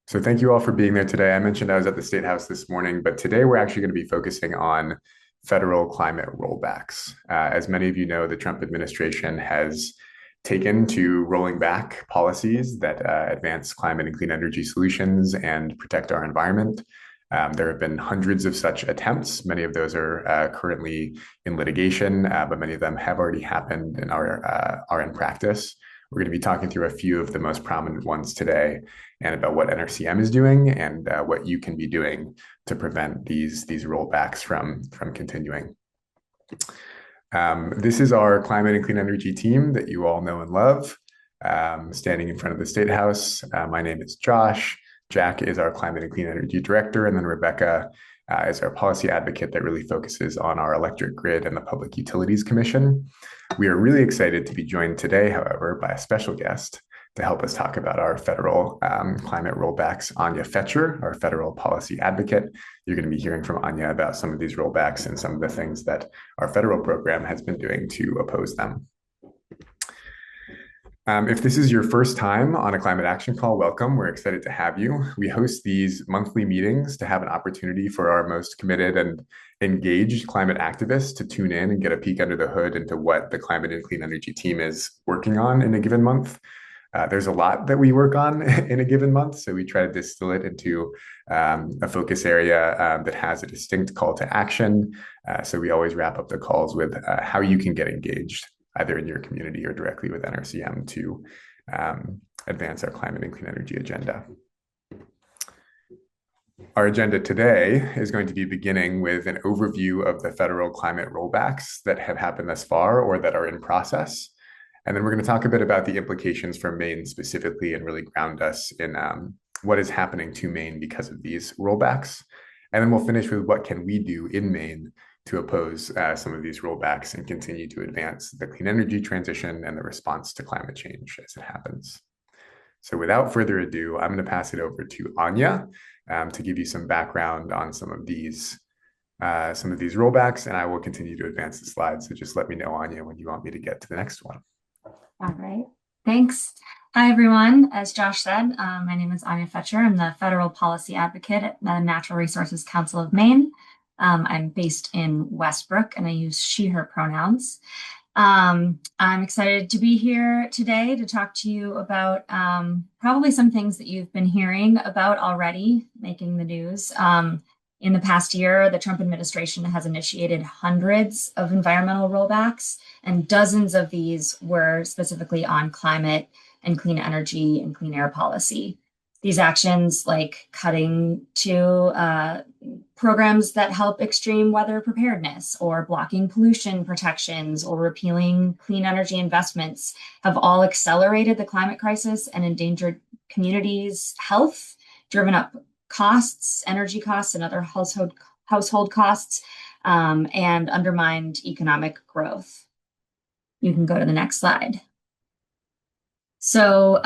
So thank you all for being there today. I mentioned I was at the State House this morning, but today we're actually going to be focusing on federal climate rollbacks. As many of you know, the Trump administration has taken to rolling back policies that advance climate and clean energy solutions and protect our environment. There have been hundreds of such attempts. Many of those are currently in litigation, but many of them have already happened and are in practice. We're going to be talking through a few of the most prominent ones today and about what NRCM is doing and what you can be doing to prevent these rollbacks from continuing. This is our climate and clean energy team that you all know and love. Standing in front of the State House, my name is Josh. Jack is our climate and clean energy director, and then Rebecca is our policy advocate that really focuses on our electric grid and the Public Utilities Commission. We are really excited to be joined today, however, by a special guest to help us talk about our federal climate rollbacks, Anya Fetcher, our federal policy advocate. You're going to be hearing from Anya about some of these rollbacks and some of the things that our federal program has been doing to oppose them. If this is your first time on a climate action call, welcome. We're excited to have you. We host these monthly meetings to have an opportunity for our most committed and engaged climate activists to tune in and get a peek under the hood into what the climate and clean energy team is working on in a given month. There's a lot that we work on in a given month, so we try to distill it into a focus area that has a distinct call to action. So we always wrap up the calls with how you can get engaged, either in your community or directly with NRCM to advance our climate and clean energy agenda. Our agenda today is going to be beginning with an overview of the federal climate rollbacks that have happened thus far or that are in process. And then we're going to talk a bit about the implications for Maine specifically and really ground us in what is happening to Maine because of these rollbacks. And then we'll finish with what can we do in Maine to oppose some of these rollbacks and continue to advance the clean energy transition and the response to climate change as it happens. So without further ado, I'm going to pass it over to Anya to give you some background on some of these rollbacks, and I will continue to advance the slides. So just let me know, Anya, when you want me to get to the next one. All right, thanks. Hi, everyone. As Josh said, my name is Anya Fetcher. I'm the Federal Policy Advocate at the Natural Resources Council of Maine. I'm based in Westbrook, and I use she, her pronouns. I'm excited to be here today to talk to you about probably some things that you've been hearing about already, making the news. In the past year, the Trump administration has initiated hundreds of environmental rollbacks, and dozens of these were specifically on climate and clean energy and clean air policy. These actions, like cutting to programs that help extreme weather preparedness, or blocking pollution protections, or repealing clean energy investments, have all accelerated the climate crisis and endangered communities' health, driven up costs, energy costs, and other household costs, and undermined economic growth. You can go to the next slide. So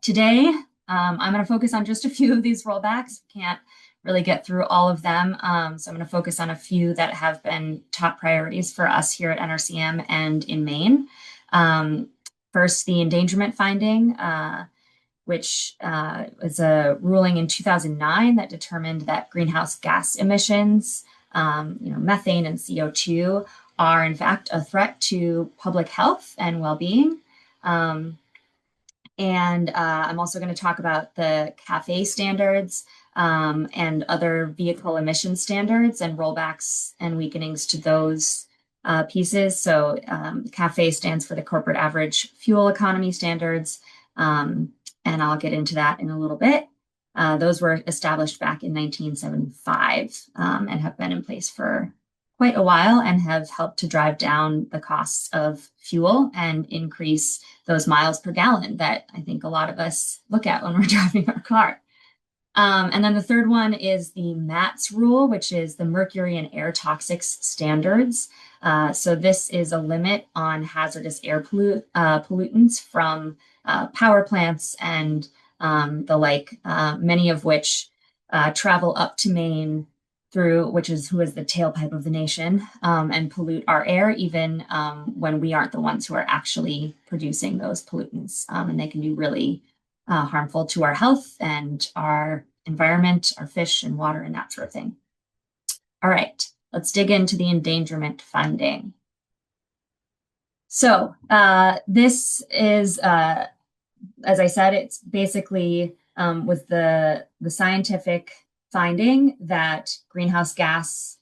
today, I'm going to focus on just a few of these rollbacks. Can't really get through all of them. So I'm going to focus on a few that have been top priorities for us here at NRCM and in Maine. First, the endangerment finding, which was a ruling in 2009 that determined that greenhouse gas emissions, methane and CO2, are in fact a threat to public health and well-being. And I'm also going to talk about the CAFE standards and other vehicle emission standards and rollbacks and weakenings to those pieces. So CAFE stands for the Corporate Average Fuel Economy Standards, and I'll get into that in a little bit. Those were established back in 1975 and have been in place for quite a while and have helped to drive down the costs of fuel and increase those miles per gallon that I think a lot of us look at when we're driving our car. And then the third one is the MATS rule, which is the Mercury and Air Toxics Standards. So this is a limit on hazardous air pollutants from power plants and the like, many of which travel up to Maine which is the tailpipe of the nation, and pollute our air, even when we aren't the ones who are actually producing those pollutants. And they can be really harmful to our health and our environment, our fish and water and that sort of thing. All right, let's dig into the endangerment finding. So this is, as I said, it's basically with the scientific finding that greenhouse gas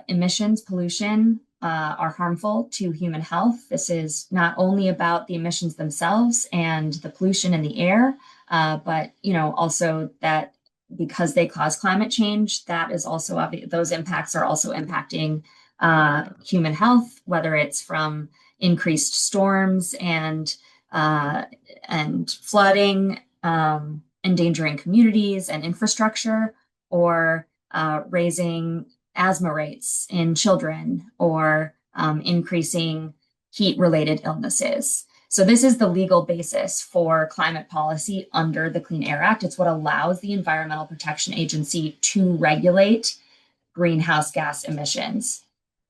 emissions, pollution are harmful to human health. This is not only about the emissions themselves and the pollution in the air, but also that because they cause climate change, that is also obvious. Those impacts are also impacting human health, whether it's from increased storms and flooding, endangering communities and infrastructure, or raising asthma rates in children, or increasing heat-related illnesses. So this is the legal basis for climate policy under the Clean Air Act. It's what allows the Environmental Protection Agency to regulate greenhouse gas emissions.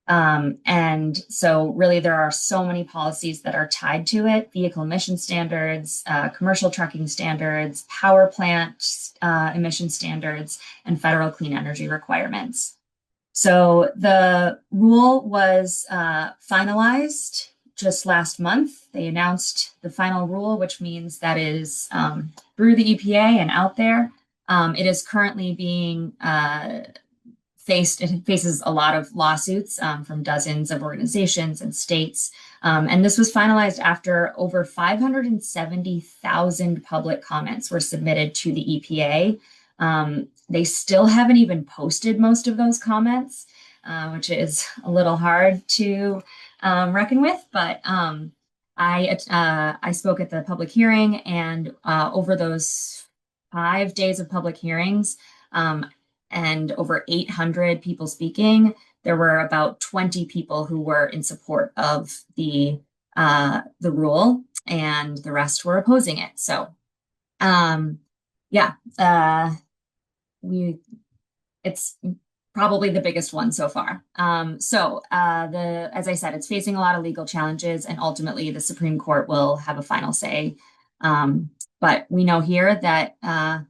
And so really there are so many policies that are tied to it: vehicle emission standards, commercial trucking standards, power plant emission standards, and federal clean energy requirements. So the rule was finalized just last month. They announced the final rule, which means that is through the EPA and out there. It is currently being it faces a lot of lawsuits from dozens of organizations and states. And this was finalized after over 570,000 public comments were submitted to the EPA. They still haven't even posted most of those comments, which is a little hard to reckon with. But I spoke at the public hearing, and over those 5 days of public hearings, and over 800 people speaking, there were about 20 people who were in support of the rule, and the rest were opposing it. So, yeah, it's probably the biggest one so far. As I said, it's facing a lot of legal challenges, and ultimately the Supreme Court will have a final say. But we know here that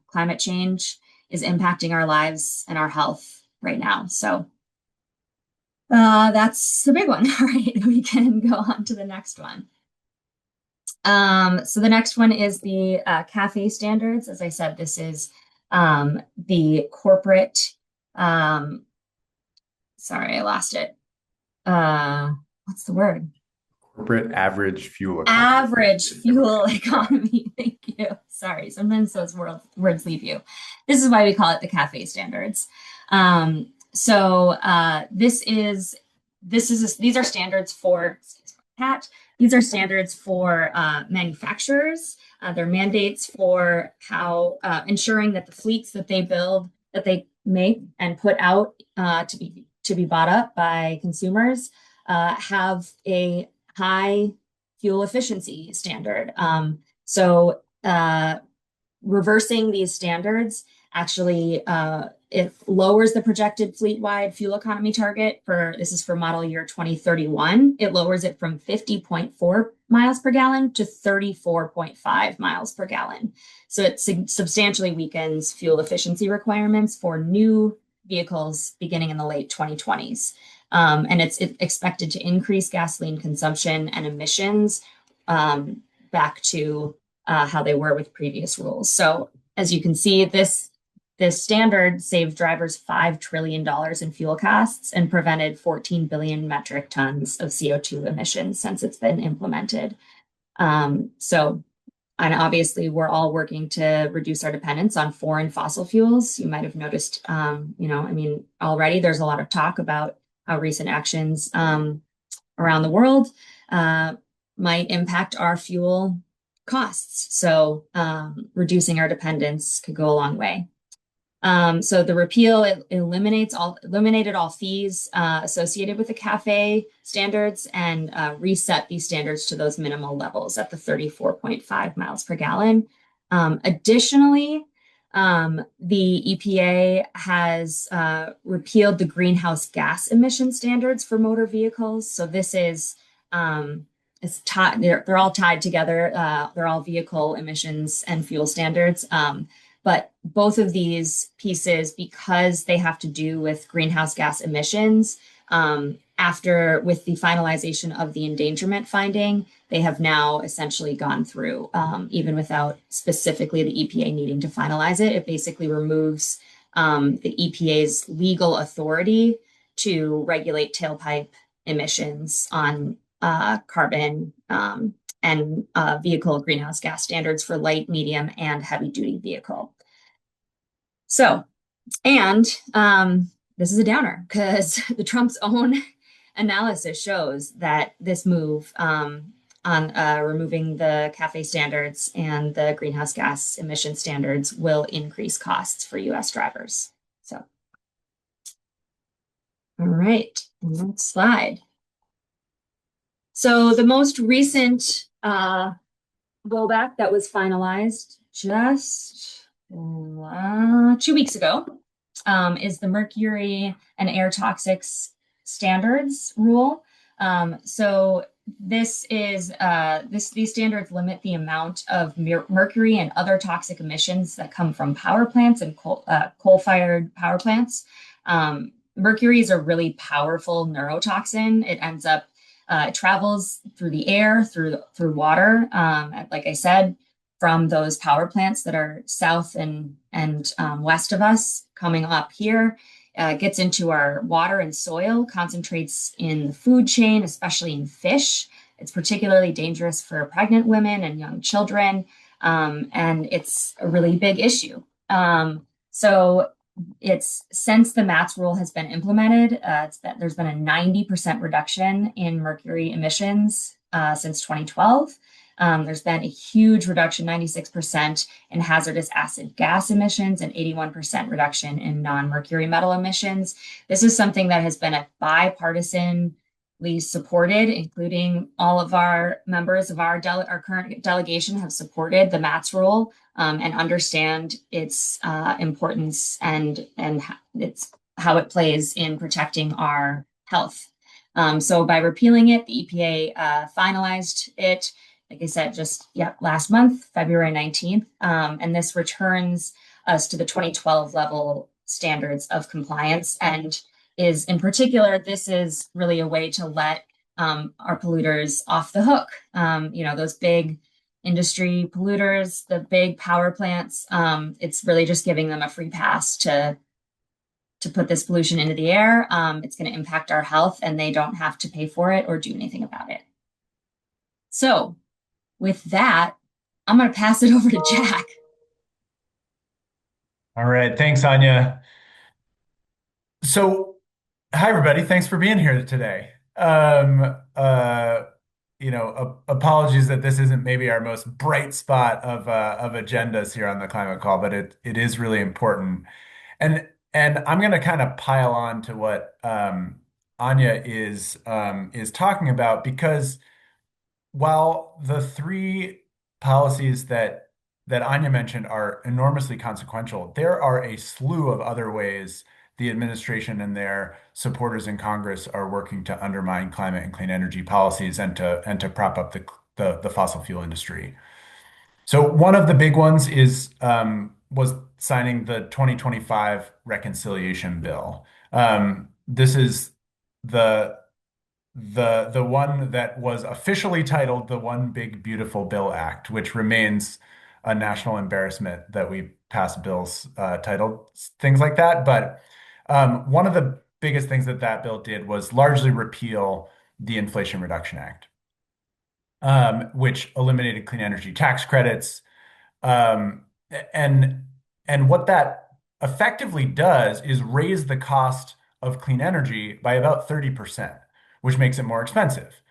climate change is impacting our lives and our health right now. So that's the big one. All right, we can go on to the next one. So the next one is the CAFE standards. As I said, this is the corporate, sorry, I lost it. What's the word? Corporate average fuel economy. Average fuel economy. Thank you. Sorry, sometimes those words leave you. This is why we call it the CAFE standards. These are standards for These are standards for manufacturers. They're mandates for how ensuring that the fleets that they build, that they make and put out to be bought up by consumers, have a high fuel efficiency standard. Reversing these standards actually it lowers the projected fleet-wide fuel economy target this is for model year 2031. It lowers it from 50.4 miles per gallon to 34.5 miles per gallon. So it substantially weakens fuel efficiency requirements for new vehicles beginning in the late 2020s. And it's expected to increase gasoline consumption and emissions back to how they were with previous rules. So as you can see, this standard saved drivers $5 trillion in fuel costs and prevented 14 billion metric tons of CO2 emissions since it's been implemented. And obviously we're all working to reduce our dependence on foreign fossil fuels. You might have noticed, already there's a lot of talk about how recent actions around the world might impact our fuel costs. So reducing our dependence could go a long way. So the repeal eliminated all fees associated with the CAFE standards and reset these standards to those minimal levels at the 34.5 miles per gallon. Additionally, the EPA has repealed the greenhouse gas emission standards for motor vehicles. So this is it's tied, they're all tied together. They're all vehicle emissions and fuel standards. But both of these pieces, because they have to do with greenhouse gas emissions, after with the finalization of the endangerment finding, they have now essentially gone through, even without specifically the EPA needing to finalize it. It basically removes the EPA's legal authority to regulate tailpipe emissions on carbon and vehicle greenhouse gas standards for light, medium, and heavy duty vehicle. So, and this is a downer because the Trump's own analysis shows that this move on removing the CAFE standards and the greenhouse gas emission standards will increase costs for US drivers. So, all right, next slide. So the most recent rollback that was finalized just 2 weeks ago is the mercury and air toxics standards rule. So these standards limit the amount of mercury and other toxic emissions that come from power plants and coal-fired power plants. Mercury is a really powerful neurotoxin. It travels through the air, through water. Like I said, from those power plants that are south and west of us, coming up here, gets into our water and soil, concentrates in the food chain, especially in fish. It's particularly dangerous for pregnant women and young children, and it's a really big issue. So it's since the MATS rule has been implemented, there's been a 90% reduction in mercury emissions since 2012. There's been a huge reduction, 96% in hazardous acid gas emissions and 81% reduction in non-mercury metal emissions. This is something that has been a bipartisanly supported, including all of our members of our current delegation have supported the MATS rule and understand its importance and its how it plays in protecting our health. So by repealing it, the EPA finalized it, like I said, last month, February 19th. And this returns us to the 2012 level standards of compliance and is in particular, this is really a way to let our polluters off the hook. Those big industry polluters, the big power plants, it's really just giving them a free pass to put this pollution into the air. It's going to impact our health and they don't have to pay for it or do anything about it. So with that, I'm going to pass it over to Jack. All right. Thanks, Anya. So, hi, everybody. Thanks for being here today. Apologies that this isn't maybe our most bright spot of agendas here on the climate call, but it is really important. And I'm going to kind of pile on to what Anya is talking about because while the three policies that Anya mentioned are enormously consequential, there are a slew of other ways the administration and their supporters in Congress are working to undermine climate and clean energy policies and to prop up the fossil fuel industry. So one of the big ones was signing the 2025 reconciliation bill. This is the the one that was officially titled the One Big Beautiful Bill Act, which remains a national embarrassment that we pass bills titled things like that. But one of the biggest things that that bill did was largely repeal the Inflation Reduction Act, which eliminated clean energy tax credits. Um, and and what that effectively does is raise the cost of clean energy by about 30%, which makes it more expensive.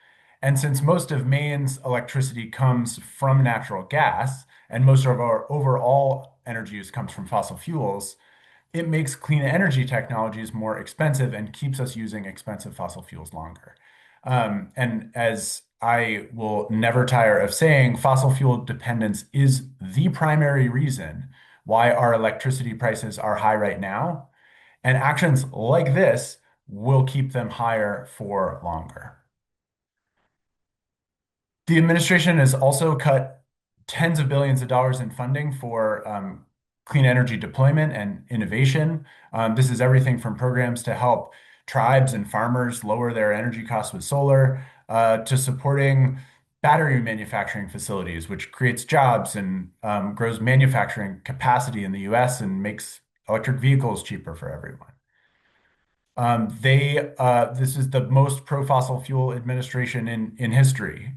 And since most of Maine's electricity comes from natural gas and most of our overall energy use comes from fossil fuels, it makes clean energy technologies more expensive and keeps us using expensive fossil fuels longer. And as I will never tire of saying, fossil fuel dependence is the primary reason why our electricity prices are high right now. And actions like this will keep them higher for longer. The administration has also cut tens of billions of dollars in funding for clean energy deployment and innovation. This is everything from programs to help tribes and farmers lower their energy costs with solar, to supporting battery manufacturing facilities, which creates jobs and grows manufacturing capacity in the US and makes electric vehicles cheaper for everyone. This is the most pro-fossil fuel administration in history.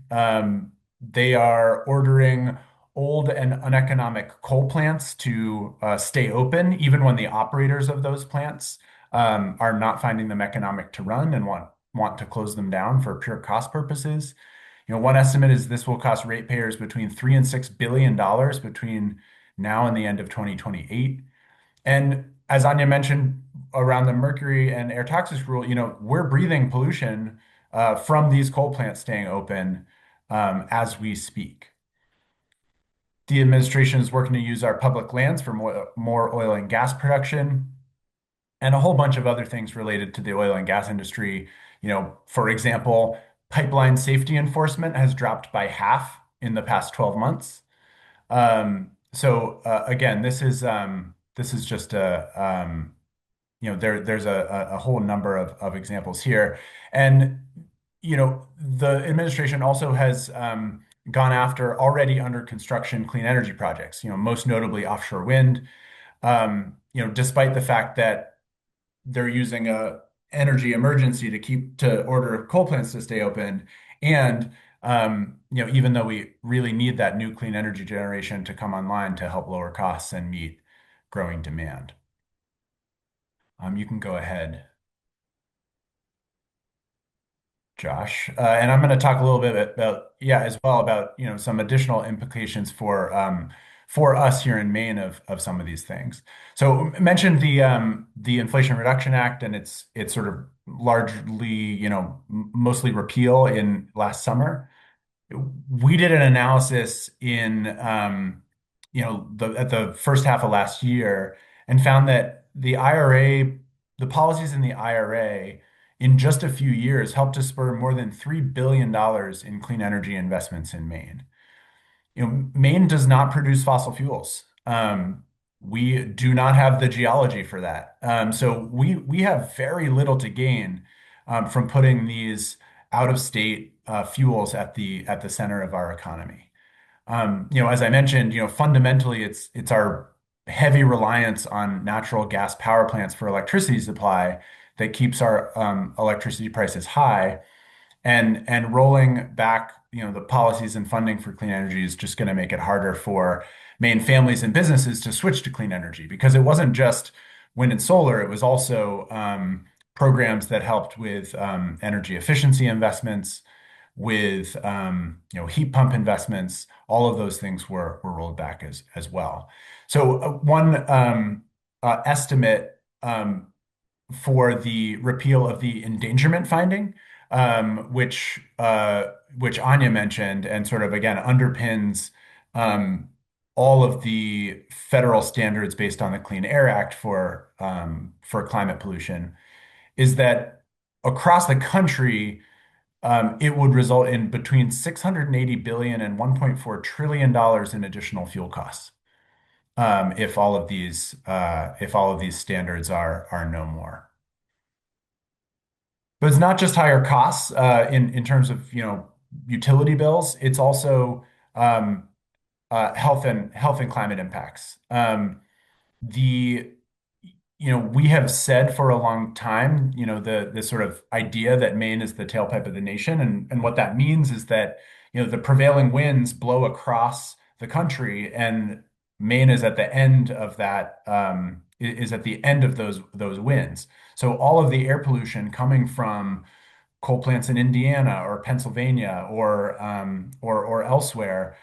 They are ordering old and uneconomic coal plants to stay open, even when the operators of those plants are not finding them economic to run and want to close them down for pure cost purposes. One estimate is this will cost ratepayers between $3 and $6 billion between now and the end of 2028. And as Anya mentioned around the mercury and air toxics rule, we're breathing pollution from these coal plants staying open as we speak. The administration is working to use our public lands for more oil and gas production and a whole bunch of other things related to the oil and gas industry. For example, pipeline safety enforcement has dropped by half in the past 12 months. Again, this is just there's a whole number of examples here. And, the administration also has gone after already under construction clean energy projects, most notably offshore wind. Despite the fact that they're using a energy emergency to order coal plants to stay open. And, even though we really need that new clean energy generation to come online to help lower costs and meet growing demand. You can go ahead, Josh. And I'm going to talk a little bit about, yeah, as well about, some additional implications for us here in Maine of some of these things. So mentioned the Inflation Reduction Act and its sort of largely, mostly repeal in last summer. We did an analysis in at the first half of last year and found that the policies in the IRA in just a few years helped to spur more than $3 billion in clean energy investments in Maine. Maine does not produce fossil fuels. We do not have the geology for that. So we have very little to gain from putting these out-of-state fuels at the center of our economy. As I mentioned, fundamentally, it's our heavy reliance on natural gas power plants for electricity supply that keeps our electricity prices high. And rolling back, the policies and funding for clean energy is just going to make it harder for Maine families and businesses to switch to clean energy because it wasn't just wind and solar, it was also programs that helped with energy efficiency investments, with heat pump investments. All of those things were rolled back as well. So one estimate for the repeal of the endangerment finding, which Anya mentioned and sort of again underpins all of the federal standards based on the Clean Air Act for climate pollution, is that across the country, it would result in between 680 billion and 1.4 trillion dollars in additional fuel costs, if all of these standards are no more. But it's not just higher costs in terms of utility bills. It's also health and climate impacts. The we have said for a long time, the sort of idea that Maine is the tailpipe of the nation, and what that means is that the prevailing winds blow across the country, and Maine is at the end of that, is at the end of those winds. So all of the air pollution coming from coal plants in Indiana or Pennsylvania or elsewhere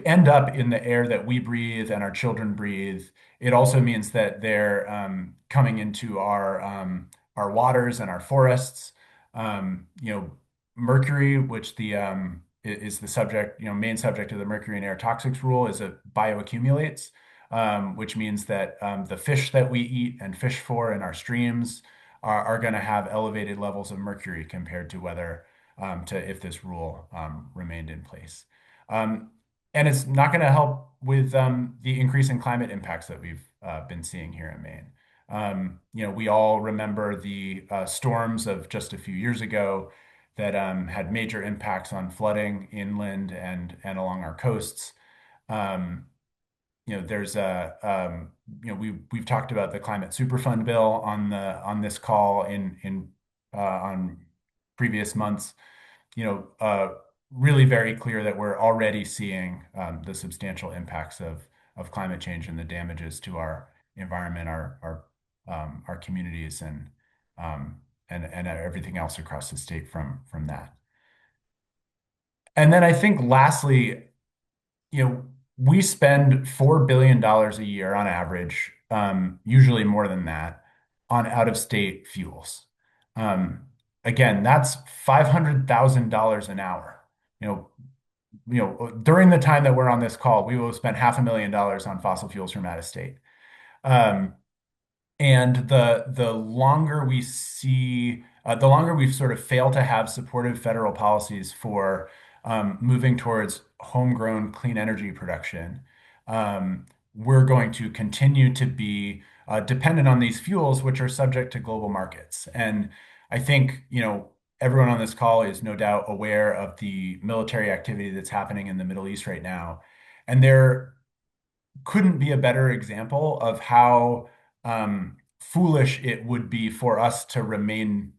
end up in the air that we breathe and our children breathe. It also means that they're coming into our waters and our forests. Mercury, which is the subject, main subject of the mercury and air toxics rule, is a bioaccumulates, which means that the fish that we eat and fish for in our streams are going to have elevated levels of mercury compared to whether to if this rule remained in place. Um, and it's not going to help with the increase in climate impacts that we've been seeing here in Maine. We all remember the storms of just a few years ago that had major impacts on flooding inland and along our coasts. Um, there's a we've talked about the climate superfund bill on this call in on previous months. You know, uh, Really very clear that we're already seeing the substantial impacts of climate change and the damages to our environment, our communities, and everything else across the state from that. And then I think lastly, we spend $4 billion a year on average, usually more than that, on out-of-state fuels. Um, Again, that's $500,000 an hour. During the time that we're on this call, we will have spent $500,000 on fossil fuels from out of state. Um, and the longer we see, the longer we've sort of failed to have supportive federal policies for moving towards homegrown clean energy production, we're going to continue to be dependent on these fuels, which are subject to global markets. And I think, everyone on this call is no doubt aware of the military activity that's happening in the Middle East right now. And there couldn't be a better example of how foolish it would be for us to remain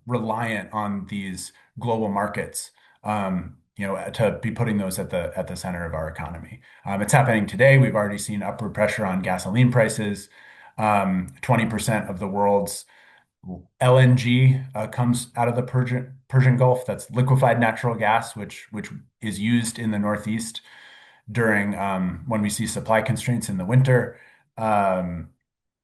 reliant on these global markets. To be putting those at the center of our economy. It's happening today. We've already seen upward pressure on gasoline prices. 20% of the world's LNG comes out of the Persian Gulf. That's liquefied natural gas, which is used in the Northeast during when we see supply constraints in the winter. Um,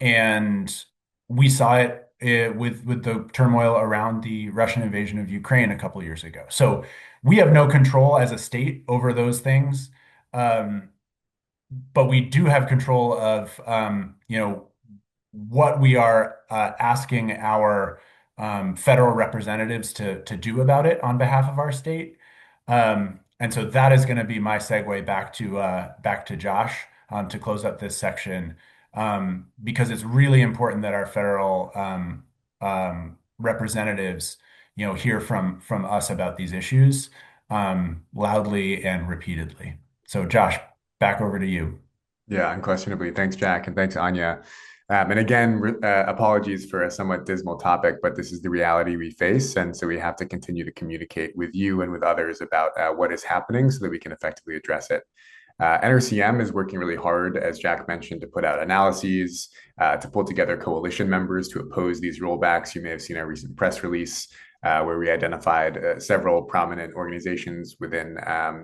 and we saw it with the turmoil around the Russian invasion of Ukraine a couple of years ago. So we have no control as a state over those things. Um, but we do have control of what we are asking our federal representatives to do about it on behalf of our state. And so that is going to be my segue back to Josh to close up this section, because it's really important that our federal representatives, hear from us about these issues loudly and repeatedly. So, Josh, back over to you. Yeah, unquestionably. Thanks, Jack, and thanks, Anya. And again, apologies for a somewhat dismal topic, but this is the reality we face. And so we have to continue to communicate with you and with others about what is happening so that we can effectively address it. NRCM is working really hard, as Jack mentioned, to put out analyses, to pull together coalition members to oppose these rollbacks. You may have seen our recent press release where we identified several prominent organizations within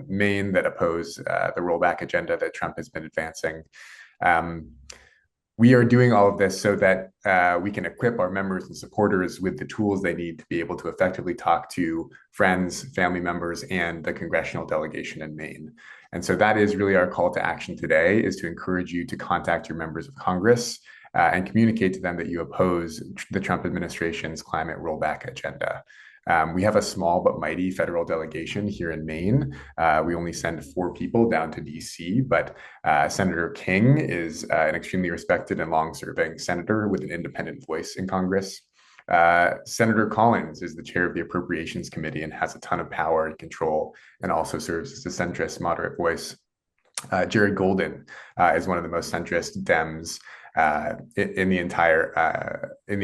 Maine that oppose the rollback agenda that Trump has been advancing. We are doing all of this so that we can equip our members and supporters with the tools they need to be able to effectively talk to friends, family members, and the congressional delegation in Maine. And so that is really our call to action today, is to encourage you to contact your members of Congress and communicate to them that you oppose the Trump administration's climate rollback agenda. We have a small but mighty federal delegation here in Maine. We only send 4 people down to DC, but Senator King is an extremely respected and long-serving senator with an independent voice in Congress. Senator Collins is the chair of the Appropriations Committee and has a ton of power and control, and also serves as a centrist, moderate voice. Jared Golden is one of the most centrist Dems in the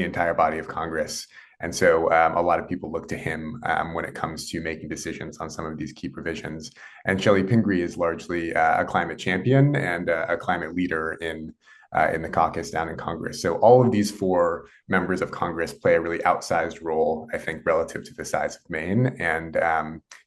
entire body of Congress. And so a lot of people look to him when it comes to making decisions on some of these key provisions. And Shelley Pingree is largely a climate champion and a climate leader in the caucus down in Congress. So all of these 4 members of Congress play a really outsized role, I think, relative to the size of Maine, and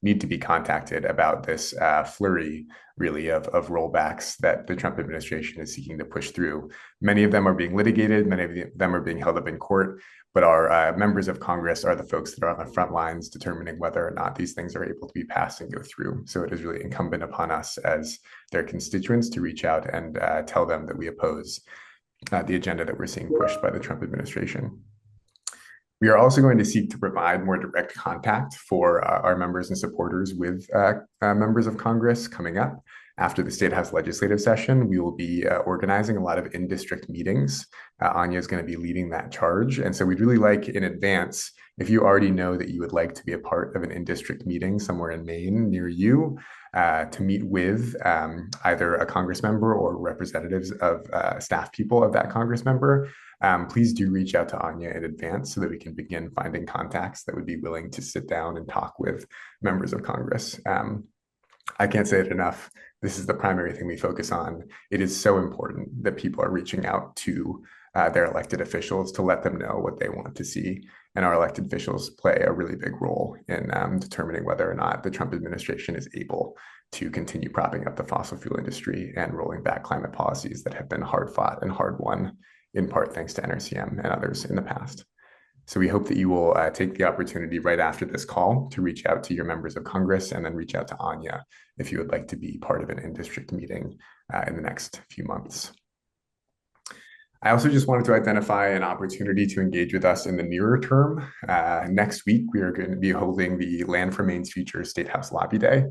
need to be contacted about this flurry, really, of rollbacks that the Trump administration is seeking to push through. Many of them are being litigated, many of them are being held up in court, but our members of Congress are the folks that are on the front lines determining whether or not these things are able to be passed and go through. So it is really incumbent upon us as their constituents to reach out and tell them that we oppose the agenda that we're seeing pushed by the Trump administration. We are also going to seek to provide more direct contact for our members and supporters with members of Congress coming up. After the State House legislative session, we will be organizing a lot of in-district meetings. Anya is going to be leading that charge. And so we'd really like in advance, if you already know that you would like to be a part of an in-district meeting somewhere in Maine near you, to meet with either a Congress member or representatives of staff people of that Congress member, please do reach out to Anya in advance so that we can begin finding contacts that would be willing to sit down and talk with members of Congress. I can't say it enough. This is the primary thing we focus on. It is so important that people are reaching out to their elected officials to let them know what they want to see. And our elected officials play a really big role in determining whether or not the Trump administration is able to continue propping up the fossil fuel industry and rolling back climate policies that have been hard fought and hard won, in part thanks to NRCM and others in the past. So we hope that you will take the opportunity right after this call to reach out to your members of Congress and then reach out to Anya if you would like to be part of an in-district meeting in the next few months. I also just wanted to identify an opportunity to engage with us in the nearer term. Next week, we are going to be holding the Land for Maine's Future State House Lobby Day.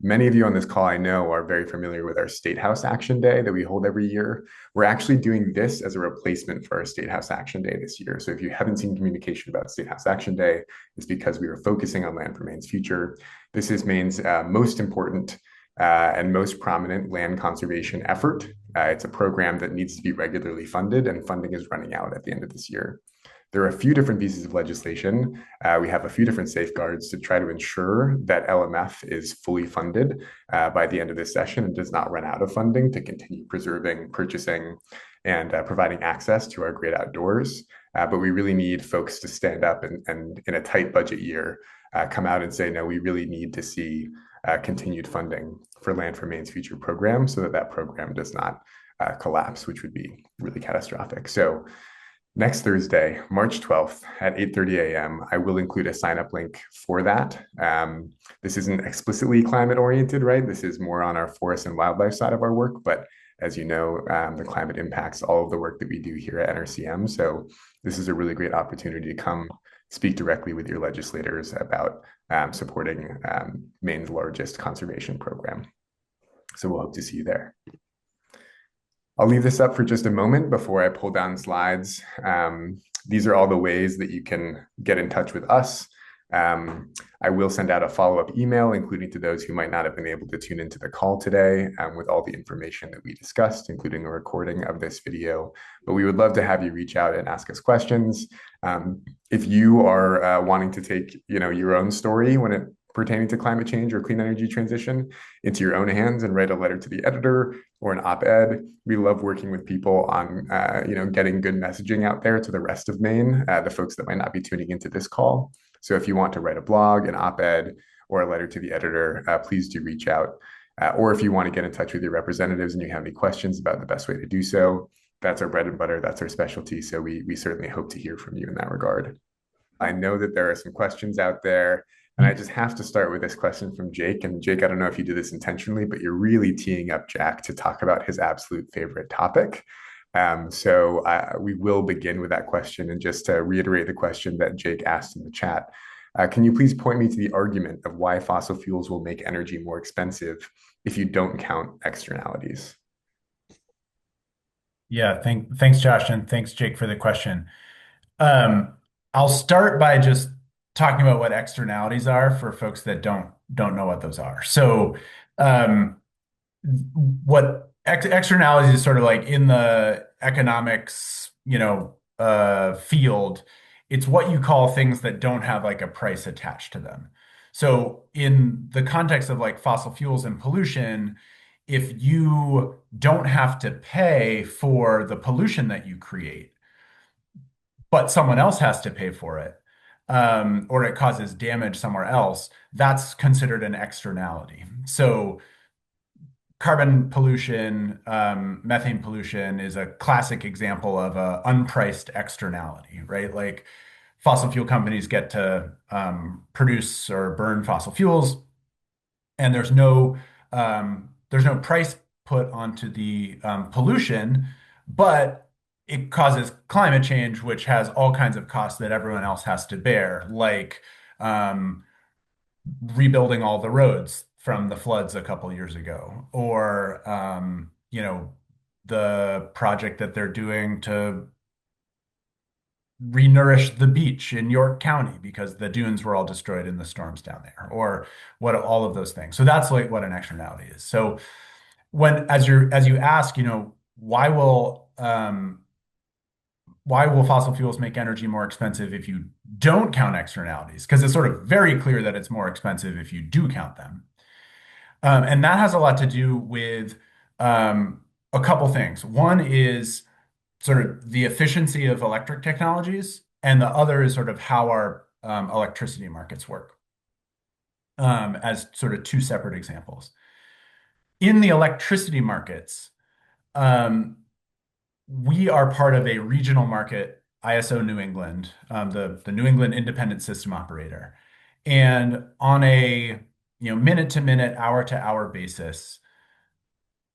Many of you on this call I know are very familiar with our State House Action Day that we hold every year. We're actually doing this as a replacement for our State House Action Day this year. So if you haven't seen communication about State House Action Day, it's because we were focusing on Land for Maine's Future. This is Maine's most important and most prominent land conservation effort. It's a program that needs to be regularly funded, and funding is running out at the end of this year. There are a few different pieces of legislation. We have a few different safeguards to try to ensure that LMF is fully funded by the end of this session and does not run out of funding to continue preserving, purchasing, and providing access to our great outdoors. But we really need folks to stand up and in a tight budget year, come out and say, no, we really need to see continued funding for Land for Maine's Future program so that that program does not collapse, which would be really catastrophic. So next Thursday, March 12th at 8:30 a.m., I will include a sign-up link for that. This isn't explicitly climate-oriented, right? This is more on our forest and wildlife side of our work, but as you know, the climate impacts all of the work that we do here at NRCM. So this is a really great opportunity to come speak directly with your legislators about supporting Maine's largest conservation program. So we'll hope to see you there. I'll leave this up for just a moment before I pull down slides. These are all the ways that you can get in touch with us. I will send out a follow-up email, including to those who might not have been able to tune into the call today, with all the information that we discussed, including a recording of this video. But we would love to have you reach out and ask us questions. If you are wanting to take, your own story when it pertaining to climate change or clean energy transition into your own hands and write a letter to the editor or an op-ed. We love working with people on, getting good messaging out there to the rest of Maine, the folks that might not be tuning into this call. So if you want to write a blog, an op-ed, or a letter to the editor, please do reach out. Or if you want to get in touch with your representatives and you have any questions about the best way to do so, that's our bread and butter, that's our specialty. So we certainly hope to hear from you in that regard. I know that there are some questions out there. And I just have to start with this question from Jake. And Jake, I don't know if you did this intentionally, but you're really teeing up Jack to talk about his absolute favorite topic. So we will begin with that question. And just to reiterate the question that Jake asked in the chat, can you please point me to the argument of why fossil fuels will make energy more expensive if you don't count externalities? Yeah, thanks, Josh, and thanks, Jake, for the question. I'll start by just talking about what externalities are for folks that don't know what those are. So, what externalities is sort of like in the economics, field. It's what you call things that don't have like a price attached to them. So, in the context of like fossil fuels and pollution, if you don't have to pay for the pollution that you create, but someone else has to pay for it, or it causes damage somewhere else, that's considered an externality. So carbon pollution, methane pollution is a classic example of an unpriced externality, right? Like fossil fuel companies get to produce or burn fossil fuels, and there's no price put onto the pollution, but it causes climate change, which has all kinds of costs that everyone else has to bear, like um, rebuilding all the roads from the floods a couple years ago, or the project that they're doing to renourish the beach in York County because the dunes were all destroyed in the storms down there, or what all of those things. So that's like what an externality is. So when as you ask, why will fossil fuels make energy more expensive if you don't count externalities? Because it's sort of very clear that it's more expensive if you do count them. And that has a lot to do with um, a couple things. One is sort of the efficiency of electric technologies, and the other is sort of how our electricity markets work, as sort of two separate examples. In the electricity markets, um, we are part of a regional market, ISO New England, the New England Independent System Operator. And on a minute to minute, hour to hour basis,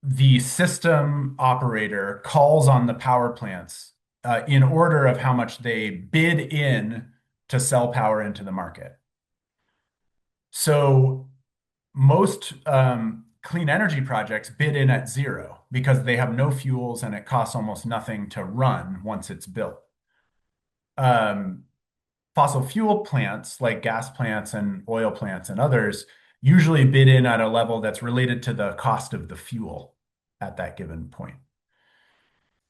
the system operator calls on the power plants in order of how much they bid in to sell power into the market. So most clean energy projects bid in at zero because they have no fuels and it costs almost nothing to run once it's built. Um, Fossil fuel plants like gas plants and oil plants and others usually bid in at a level that's related to the cost of the fuel at that given point.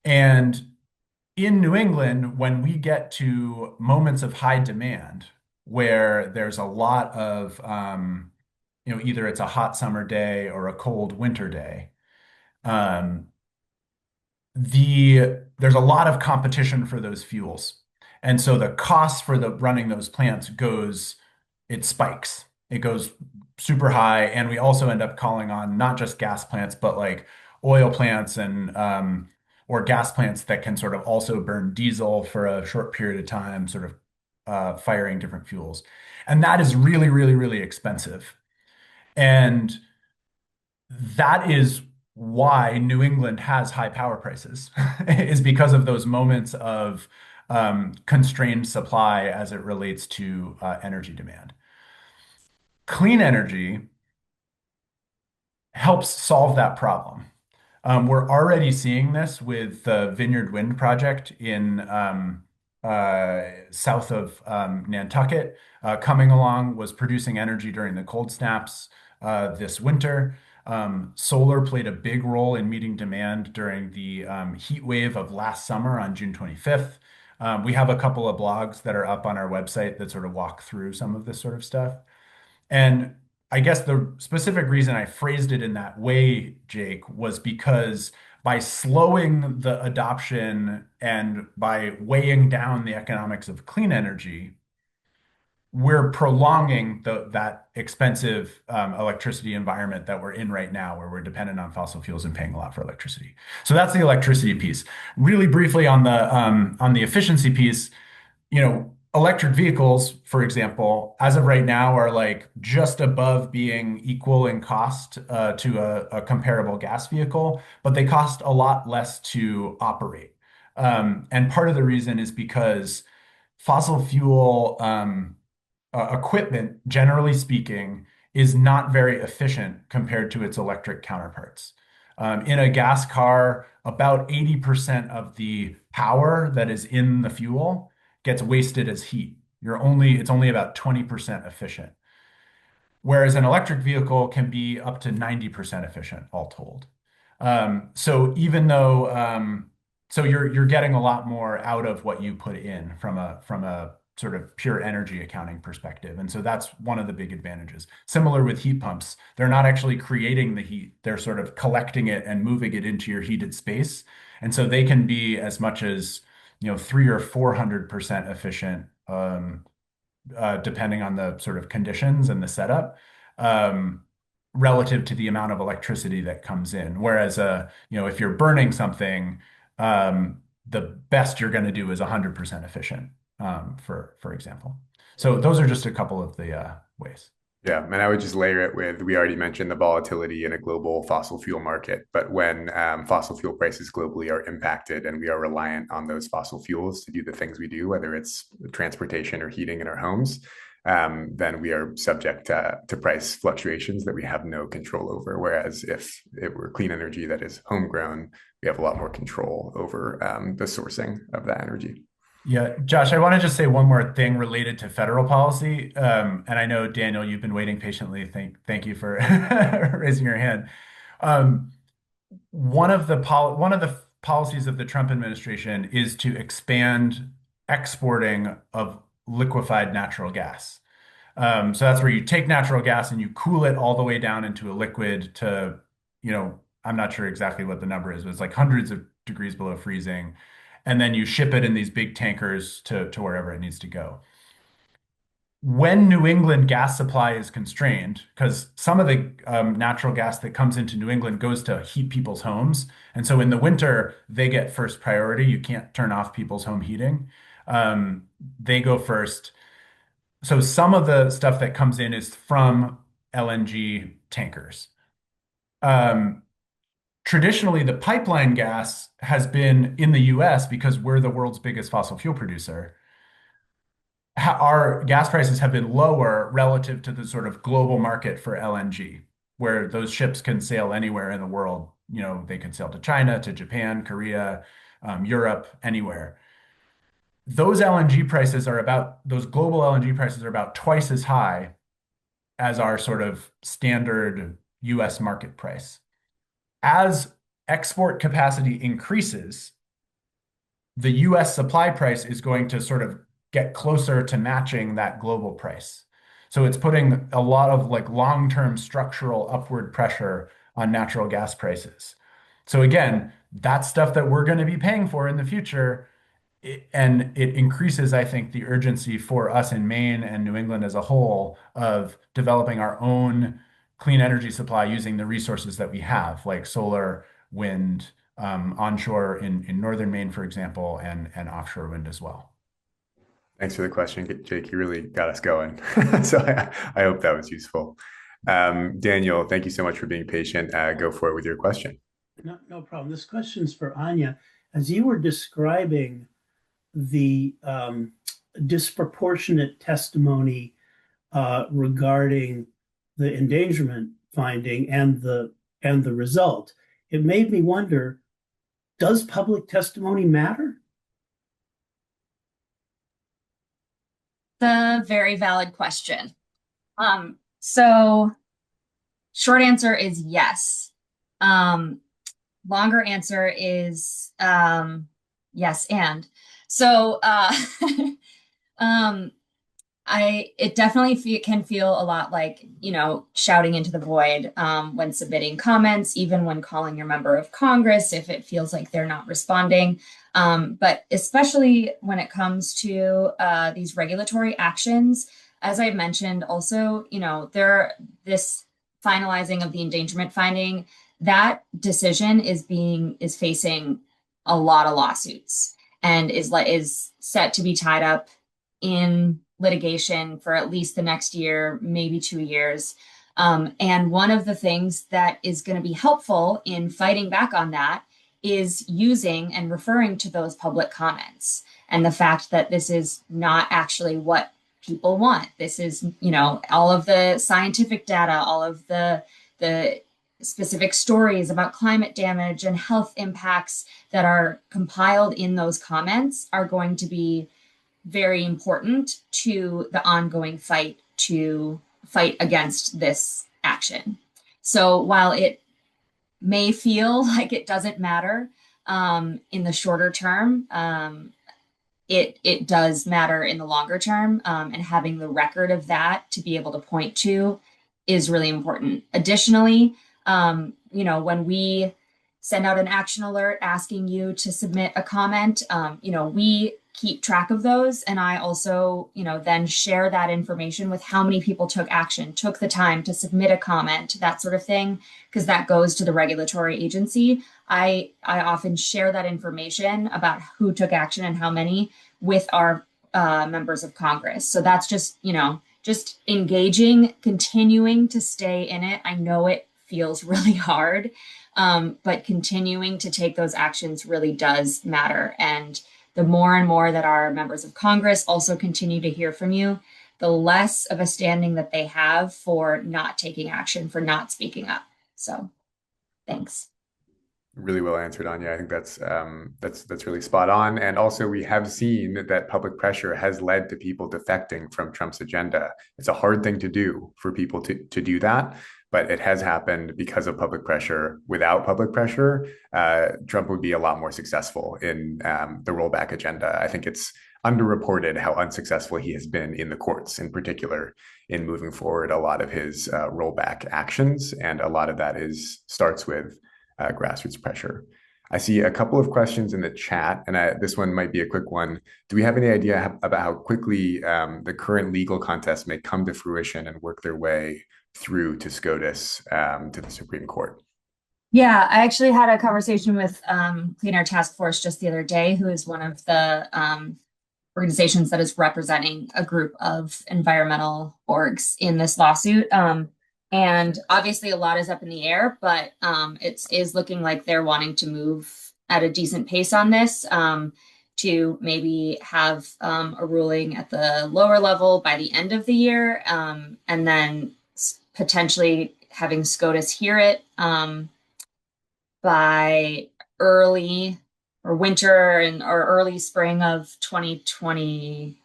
And in New England, when we get to moments of high demand where there's a lot of, either it's a hot summer day or a cold winter day, um, there's a lot of competition for those fuels. And so the cost for the running those plants it spikes. It goes super high. And we also end up calling on not just gas plants, but like oil plants and or gas plants that can sort of also burn diesel for a short period of time, sort of firing different fuels. And that is really, really, really expensive. And that is why New England has high power prices, is because of those moments of constrained supply as it relates to energy demand. Clean energy helps solve that problem. We're already seeing this with the Vineyard Wind project in south of Nantucket, coming along, was producing energy during the cold snaps this winter. Solar played a big role in meeting demand during the heat wave of last summer on June 25th. We have a couple of blogs that are up on our website that sort of walk through some of this sort of stuff. And I guess the specific reason I phrased it in that way, Jake, was because by slowing the adoption and by weighing down the economics of clean energy, we're prolonging that expensive electricity environment that we're in right now, where we're dependent on fossil fuels and paying a lot for electricity. So that's the electricity piece. Really briefly on the efficiency piece, electric vehicles, for example, as of right now, are like just above being equal in cost to a comparable gas vehicle, but they cost a lot less to operate. And part of the reason is because fossil fuel equipment, generally speaking, is not very efficient compared to its electric counterparts. In a gas car, about 80% of the power that is in the fuel gets wasted as heat. It's only about 20% efficient. Whereas an electric vehicle can be up to 90% efficient, all told. So even though so you're getting a lot more out of what you put in from a sort of pure energy accounting perspective. And so that's one of the big advantages. Similar with heat pumps, they're not actually creating the heat, they're sort of collecting it and moving it into your heated space. And so they can be as much as 300 or 400% efficient, depending on the sort of conditions and the setup, um, relative to the amount of electricity that comes in. Whereas, if you're burning something, the best you're going to do is 100% efficient, for example. So those are just a couple of the ways. Yeah, and I would just layer it with, we already mentioned the volatility in a global fossil fuel market, but when fossil fuel prices globally are impacted and we are reliant on those fossil fuels to do the things we do, whether it's transportation or heating in our homes, then we are subject to price fluctuations that we have no control over. Whereas if it were clean energy that is homegrown, we have a lot more control over the sourcing of that energy. Yeah, Josh, I want to just say one more thing related to federal policy. And I know, Daniel, you've been waiting patiently. Thank you for raising your hand. Um, one of the policies of the Trump administration is to expand exporting of liquefied natural gas. So that's where you take natural gas and you cool it all the way down into a liquid to, I'm not sure exactly what the number is, but it's like hundreds of degrees below freezing. And then you ship it in these big tankers to wherever it needs to go. When New England gas supply is constrained, because some of the natural gas that comes into New England goes to heat people's homes. And so in the winter, they get first priority. You can't turn off people's home heating. They go first. So some of the stuff that comes in is from LNG tankers. Um, Traditionally, the pipeline gas has been in the US because we're the world's biggest fossil fuel producer. Our gas prices have been lower relative to the sort of global market for LNG, where those ships can sail anywhere in the world. They can sail to China, to Japan, Korea, Europe, anywhere. Those global LNG prices are about twice as high as our sort of standard US market price. As export capacity increases, the US supply price is going to sort of get closer to matching that global price. So it's putting a lot of like long-term structural upward pressure on natural gas prices. So again, that's stuff that we're going to be paying for in the future. And it increases, I think, the urgency for us in Maine and New England as a whole of developing our own clean energy supply using the resources that we have, like solar, wind, onshore in northern Maine, for example, and offshore wind as well. Thanks for the question, Jake. You really got us going. So I hope that was useful. Daniel, thank you so much for being patient. Go for it with your question. No problem. This question's for Anya. As you were describing the disproportionate testimony regarding the endangerment finding and the result, it made me wonder, does public testimony matter? The very valid question. So short answer is yes. Longer answer is yes and. So it definitely can feel a lot like, shouting into the void when submitting comments, even when calling your member of Congress, if it feels like they're not responding. But especially when it comes to these regulatory actions, as I mentioned, also, this finalizing of the endangerment finding, that decision is facing a lot of lawsuits and is set to be tied up in litigation for at least the next year, maybe 2 years. And one of the things that is going to be helpful in fighting back on that is using and referring to those public comments and the fact that this is not actually what people want. This is, all of the scientific data, all of the specific stories about climate damage and health impacts that are compiled in those comments are going to be very important to the ongoing fight against this action. So while it may feel like it doesn't matter in the shorter term, it does matter in the longer term, and having the record of that to be able to point to is really important. Additionally, when we send out an action alert asking you to submit a comment, we keep track of those. And I also, then share that information with how many people took action, took the time to submit a comment, that sort of thing, because that goes to the regulatory agency. I often share that information about who took action and how many with our members of Congress. So that's just, just engaging, continuing to stay in it. I know it feels really hard, but continuing to take those actions really does matter. And the more and more that our members of Congress also continue to hear from you, the less of a standing that they have for not taking action, for not speaking up. So thanks. Really well answered, Anya. I think that's really spot on. And also, we have seen that public pressure has led to people defecting from Trump's agenda. It's a hard thing to do for people to do that, but it has happened because of public pressure. Without public pressure, Trump would be a lot more successful in the rollback agenda. I think it's underreported how unsuccessful he has been in the courts, in particular, in moving forward a lot of his rollback actions, and a lot of that starts with grassroots pressure. I see a couple of questions in the chat, and this one might be a quick one. Do we have any idea about how quickly the current legal contests may come to fruition and work their way through to SCOTUS, to the Supreme Court? Yeah, I actually had a conversation with Clean Air Task Force just the other day, who is one of the organizations that is representing a group of environmental orgs in this lawsuit. And obviously, a lot is up in the air, but it is looking like they're wanting to move at a decent pace on this, to maybe have a ruling at the lower level by the end of the year, and then potentially having SCOTUS hear it by early or winter or early spring of 2020.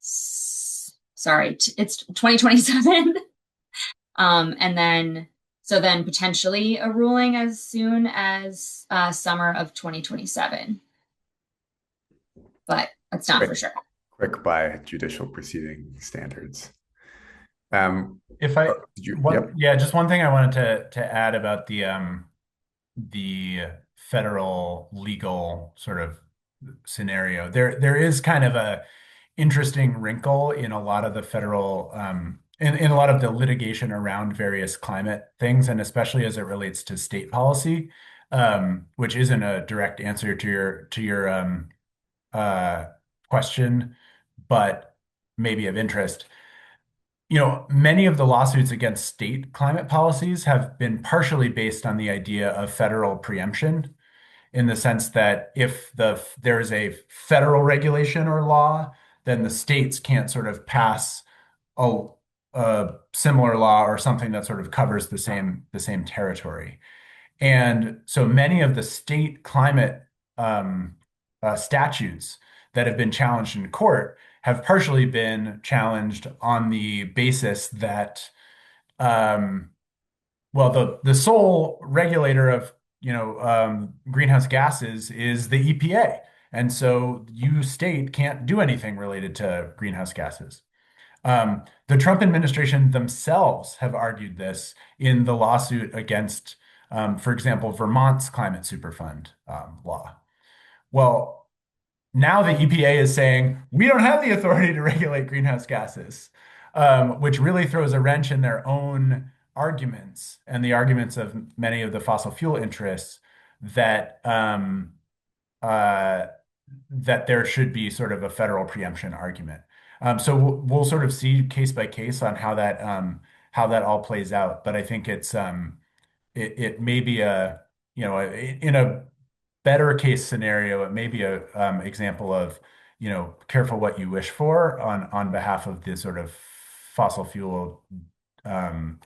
Sorry, it's 2027. And then potentially a ruling as soon as summer of 2027. But that's not for sure. Quick by judicial proceeding standards. If I, Yep. yeah, just one thing I wanted to add about the federal legal sort of scenario. There is kind of a interesting wrinkle in a lot of the federal in a lot of the litigation around various climate things, and especially as it relates to state policy, which isn't a direct answer to your uh, question, but maybe of interest. Many of the lawsuits against state climate policies have been partially based on the idea of federal preemption, in the sense that if there is a federal regulation or law, then the states can't sort of pass a, a similar law or something that sort of covers the same territory. And so many of the state climate statutes that have been challenged in court have partially been challenged on the basis that, well, the sole regulator of greenhouse gases is the EPA, and so you state can't do anything related to greenhouse gases. The Trump administration themselves have argued this in the lawsuit against, for example, Vermont's Climate Superfund law. Well, now the EPA is saying we don't have the authority to regulate greenhouse gases, which really throws a wrench in their own arguments and the arguments of many of the fossil fuel interests that uh, that there should be sort of a federal preemption argument. So we'll sort of see case by case on how that all plays out. But I think it may be in a better case scenario, it may be a example of careful what you wish for on behalf of the sort of fossil fuel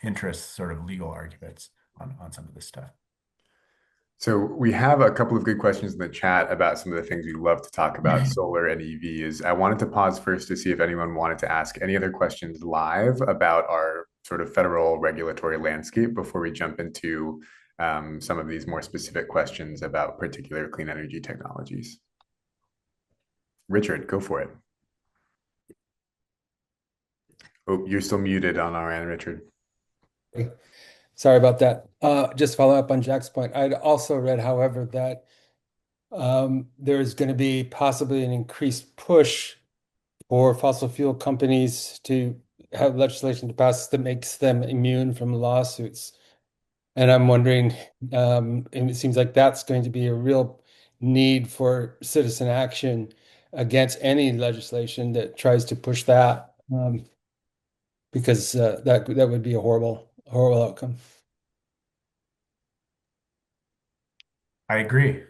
interests, sort of legal arguments on some of this stuff. So we have a couple of good questions in the chat about some of the things we love to talk about, solar and EVs. I wanted to pause first to see if anyone wanted to ask any other questions live about our sort of federal regulatory landscape before we jump into some of these more specific questions about particular clean energy technologies. Richard, go for it. Oh, you're still muted on our end, Richard. Sorry about that. Just follow up on Jack's point. I'd also read, however, that there's going to be possibly an increased push for fossil fuel companies to have legislation to pass that makes them immune from lawsuits. And I'm wondering, and it seems like that's going to be a real need for citizen action against any legislation that tries to push that. um, because that would be a horrible outcome. I agree.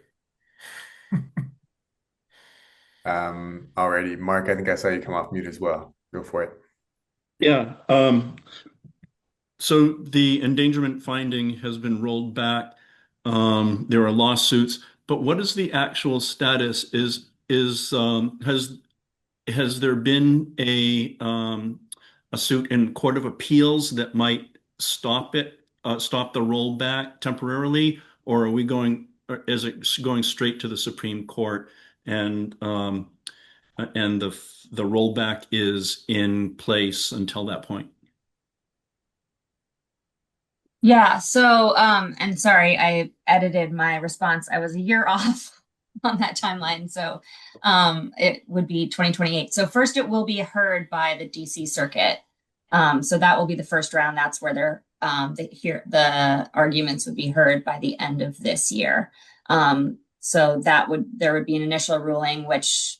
Alrighty, Mark, I think I saw you come off mute as well. Go for it. Yeah. So the endangerment finding has been rolled back. There are lawsuits, but what is the actual status? Has there been a suit in Court of Appeals that might stop the rollback temporarily, or are we going, or is it going straight to the Supreme Court and and the rollback is in place until that point? Yeah, so and sorry, I edited my response. I was a year off on that timeline, so it would be 2028. So first it will be heard by the DC Circuit. So that will be the first round. That's where the arguments would be heard by the end of this year. So there would be an initial ruling, which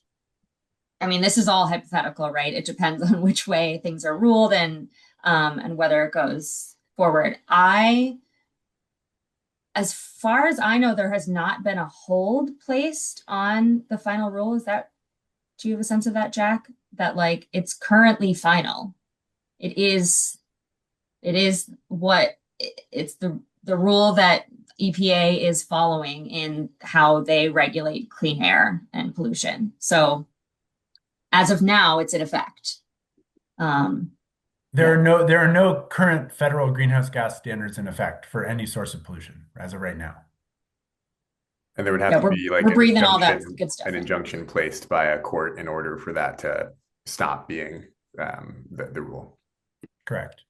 I mean, this is all hypothetical, right? It depends on which way things are ruled and whether it goes forward. As far as I know, there has not been a hold placed on the final rule. Do you have a sense of that, Jack? That like it's currently final. It is what it's the rule that EPA is following in how they regulate clean air and pollution. So as of now, it's in effect. Um, There are no current federal greenhouse gas standards in effect for any source of pollution as of right now. And there would have yeah, to be like we're breathing all that good stuff an in. injunction placed by a court in order for that to stop being the rule. Correct.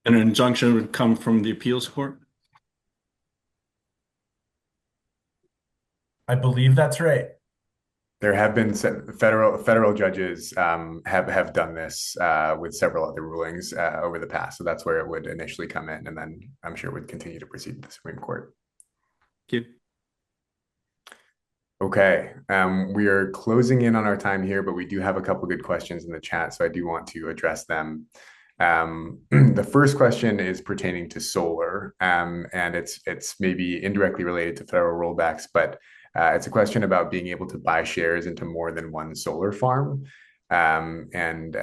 And an injunction would come from the appeals court? I believe that's right. There have been federal judges have done this with several other rulings over the past. So that's where it would initially come in, and then I'm sure it would continue to proceed to the Supreme Court. Thank you. Okay, we are closing in on our time here, but we do have a couple good questions in the chat, so I do want to address them. The first question is pertaining to solar, and it's maybe indirectly related to federal rollbacks, but it's a question about being able to buy shares into more than one solar farm, and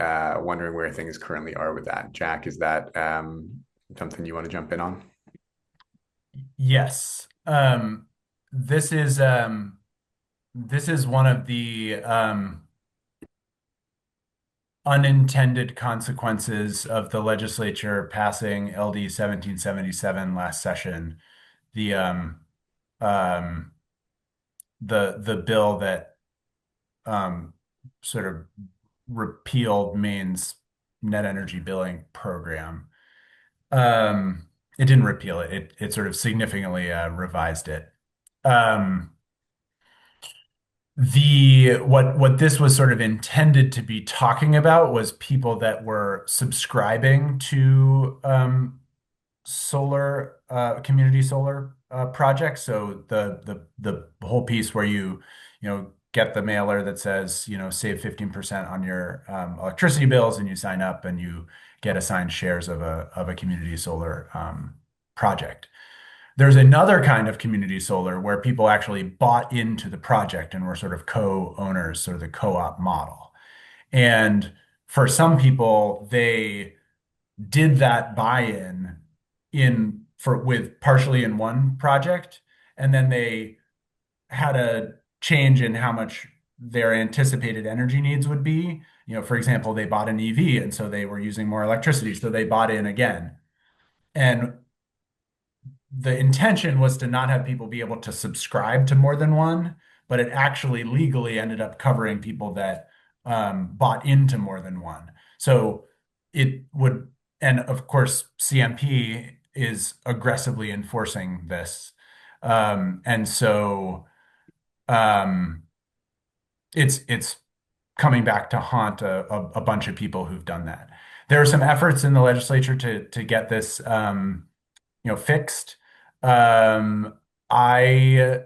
wondering where things currently are with that. Jack, is that something you want to jump in on? Yes. This is one of the unintended consequences of the legislature passing LD 1777 last session. The um, the bill that sort of repealed Maine's net energy billing program. It didn't repeal it. It sort of significantly revised it. Um, what this was sort of intended to be talking about was people that were subscribing to solar community solar projects. So the whole piece where you know get the mailer that says save 15% on your electricity bills, and you sign up and you get assigned shares of a community solar project. There's another kind of community solar where people actually bought into the project and were sort of co-owners, sort of the co-op model. And for some people, they did that buy-in with partially in one project, and then they had a change in how much their anticipated energy needs would be. For example, they bought an EV, and so they were using more electricity, so they bought in again. And the intention was to not have people be able to subscribe to more than one, but it actually legally ended up covering people that bought into more than one. So it would, and of course, CMP is aggressively enforcing this. And so it's coming back to haunt a bunch of people who've done that. There are some efforts in the legislature to get this fixed. I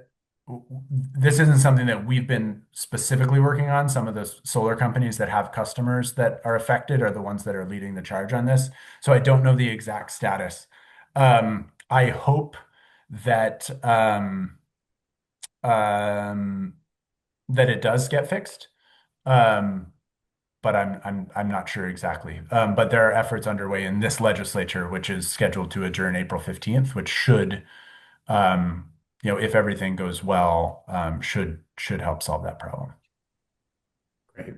this isn't something that we've been specifically working on. Some of the solar companies that have customers that are affected are the ones that are leading the charge on this. So I don't know the exact status. I hope that um, that it does get fixed. Um, but I'm not sure exactly. But there are efforts underway in this legislature, which is scheduled to adjourn April 15th, which should, if everything goes well, should help solve that problem. Great.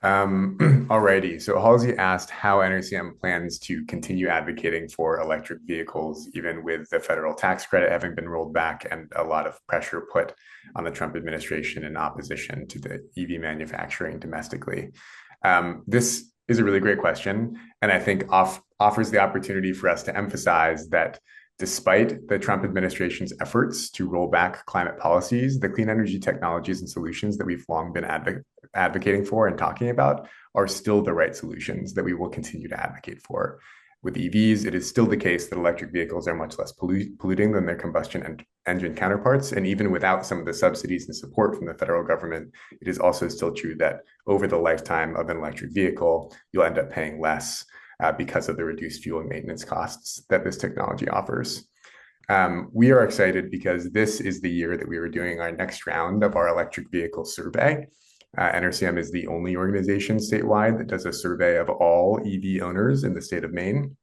Alrighty. So Halsey asked how NRCM plans to continue advocating for electric vehicles, even with the federal tax credit having been rolled back and a lot of pressure put on the Trump administration in opposition to the EV manufacturing domestically. This is a really great question, and I think offers the opportunity for us to emphasize that despite the Trump administration's efforts to roll back climate policies, the clean energy technologies and solutions that we've long been advocating for and talking about are still the right solutions that we will continue to advocate for. With EVs, it is still the case that electric vehicles are much less polluting than their combustion engine counterparts. And even without some of the subsidies and support from the federal government, it is also still true that over the lifetime of an electric vehicle, you'll end up paying less because of the reduced fuel and maintenance costs that this technology offers. We are excited because this is the year that we were doing our next round of our electric vehicle survey. NRCM is the only organization statewide that does a survey of all EV owners in the state of Maine.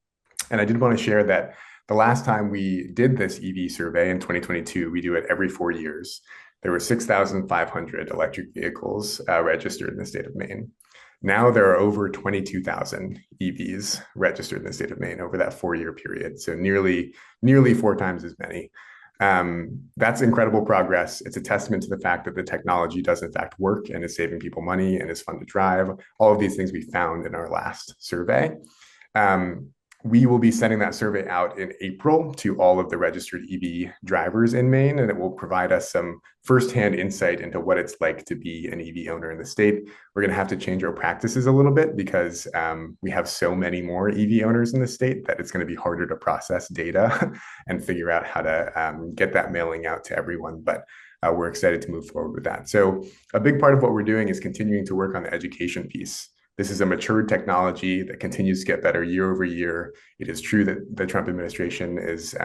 And I did want to share that the last time we did this EV survey in 2022, we do it every 4 years. There were 6,500 electric vehicles registered in the state of Maine. Now there are over 22,000 EVs registered in the state of Maine over that 4 year period. So nearly 4 times as many. That's incredible progress. It's a testament to the fact that the technology does in fact work and is saving people money and is fun to drive. All of these things we found in our last survey. We will be sending that survey out in April to all of the registered EV drivers in Maine, and it will provide us some firsthand insight into what it's like to be an EV owner in the state. We're going to have to change our practices a little bit because we have so many more EV owners in the state that it's going to be harder to process data and figure out how to get that mailing out to everyone. But we're excited to move forward with that. So a big part of what we're doing is continuing to work on the education piece. This is a matured technology that continues to get better year over year. It is true that the Trump administration is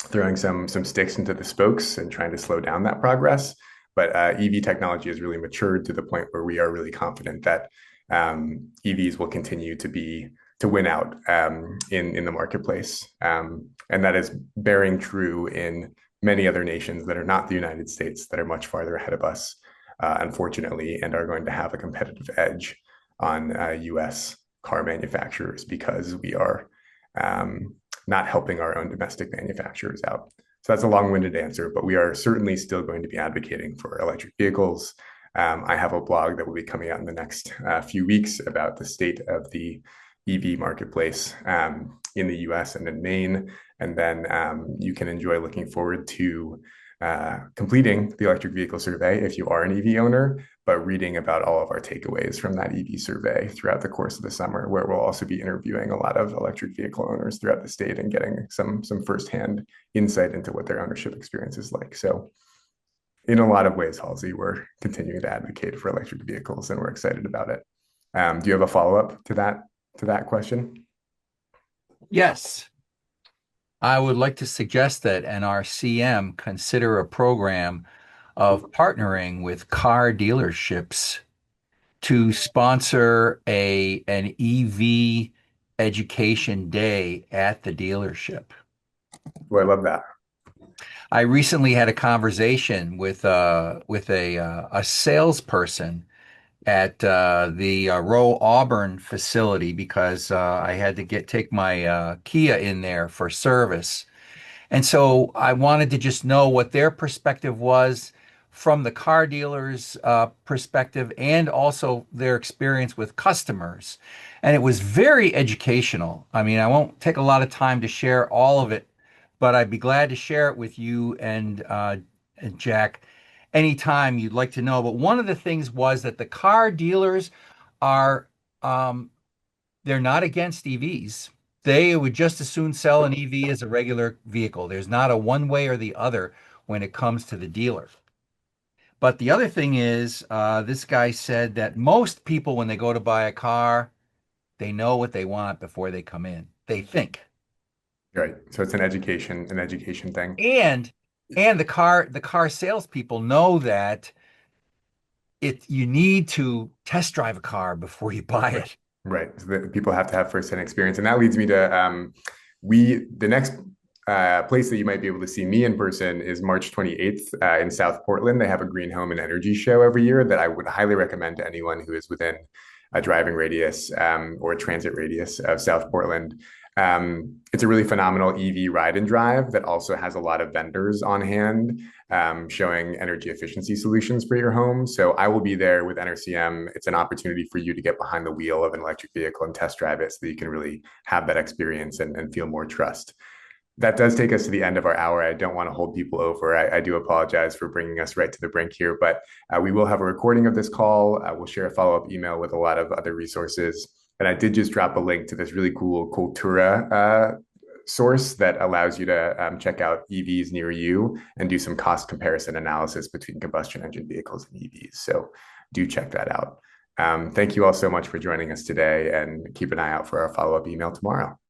throwing some sticks into the spokes and trying to slow down that progress. But EV technology has really matured to the point where we are really confident that EVs will continue to win out in the marketplace, and that is bearing true in many other nations that are not the United States that are much farther ahead of us, unfortunately, and are going to have a competitive edge on US car manufacturers because we are not helping our own domestic manufacturers out. So that's a long-winded answer, but we are certainly still going to be advocating for electric vehicles. I have a blog that will be coming out in the next few weeks about the state of the EV marketplace in the US and in Maine. And then you can enjoy looking forward to completing the electric vehicle survey if you are an EV owner, but reading about all of our takeaways from that EV survey throughout the course of the summer, where we'll also be interviewing a lot of electric vehicle owners throughout the state and getting some firsthand insight into what their ownership experience is like. So in a lot of ways, Halsey, we're continuing to advocate for electric vehicles and we're excited about it. Do you have a follow-up to that question? Yes. I would like to suggest that NRCM consider a program of partnering with car dealerships to sponsor an EV education day at the dealership. Oh, I love that. I recently had a conversation with a salesperson at the Row Auburn facility because I had to take my Kia in there for service. And so I wanted to just know what their perspective was from the car dealer's perspective and also their experience with customers. And it was very educational. I mean, I won't take a lot of time to share all of it, but I'd be glad to share it with you and Jack anytime you'd like to know. But one of the things was that the car dealers are they're not against EVs. They would just as soon sell an EV as a regular vehicle. There's not a one way or the other when it comes to the dealer. But the other thing is, this guy said that most people, when they go to buy a car, they know what they want before they come in. They think. Right. So it's an education thing. And the car salespeople know that you need to test drive a car before you buy Right. it. Right. So that people have to have firsthand experience. And that leads me to the next place that you might be able to see me in person is March 28th in South Portland. They have a green home and energy show every year that I would highly recommend to anyone who is within a driving radius or a transit radius of South Portland. It's a really phenomenal EV ride and drive that also has a lot of vendors on hand showing energy efficiency solutions for your home. So I will be there with NRCM. It's an opportunity for you to get behind the wheel of an electric vehicle and test drive it so that you can really have that experience and feel more trust. That does take us to the end of our hour. I don't want to hold people over. I do apologize for bringing us right to the brink here, but we will have a recording of this call. We'll share a follow-up email with a lot of other resources. And I did just drop a link to this really cool Cultura source that allows you to check out EVs near you and do some cost comparison analysis between combustion engine vehicles and EVs. So do check that out. Thank you all so much for joining us today, and keep an eye out for our follow-up email tomorrow.